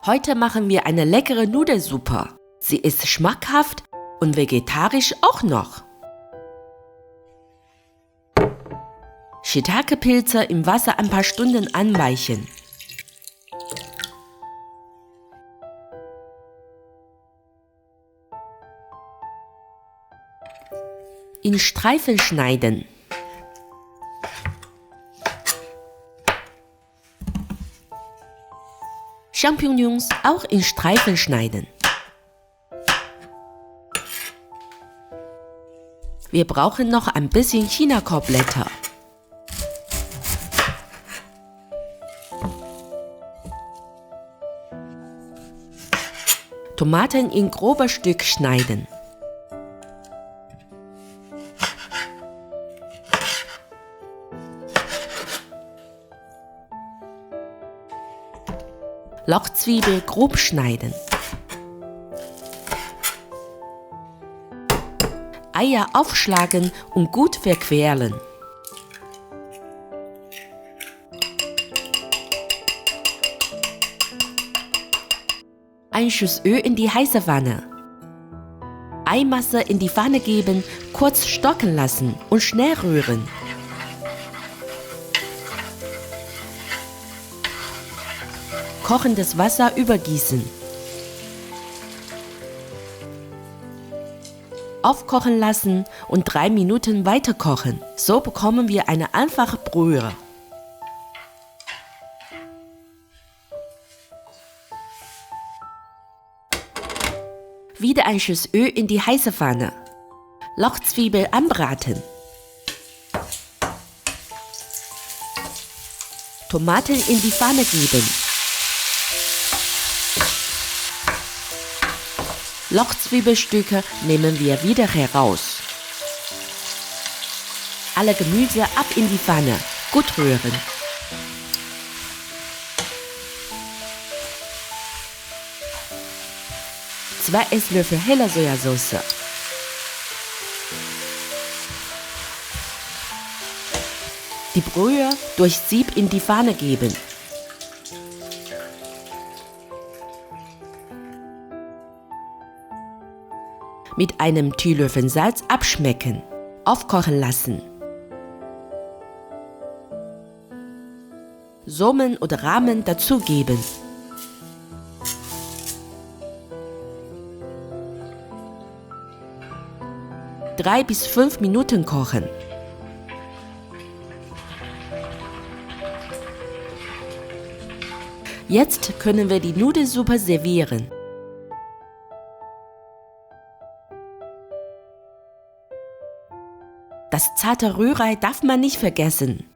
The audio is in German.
Heute machen wir eine leckere Nudelsuppe. Sie ist schmackhaft und vegetarisch auch noch. Shiitake-Pilze im Wasser ein paar Stunden anweichen. In Streifen schneiden. Champignons auch in Streifen schneiden. Wir brauchen noch ein bisschen Chinakorblätter. Tomaten in grobe Stück schneiden. Lauchzwiebel grob schneiden. Eier aufschlagen und gut verquirlen. Ein Schuss Öl in die heiße Pfanne. Eimasse in die Pfanne geben, kurz stocken lassen und schnell rühren. Kochendes Wasser übergießen. Aufkochen lassen und 3 Minuten weiter kochen. So bekommen wir eine einfache Brühe. Wieder ein Schuss Öl in die heiße Pfanne. Lauchzwiebel anbraten. Tomaten in die Pfanne geben. Lauchzwiebelstücke nehmen wir wieder heraus. Alle Gemüse ab in die Pfanne, gut rühren. Zwei Esslöffel helle Sojasauce. Die Brühe durch Sieb in die Pfanne geben. Mit einem Teelöffel Salz abschmecken. Aufkochen lassen. Samen oder Ramen dazugeben. Drei bis 5 Minuten kochen. Jetzt können wir die Nudelsuppe servieren. Das zarte Rührei darf man nicht vergessen.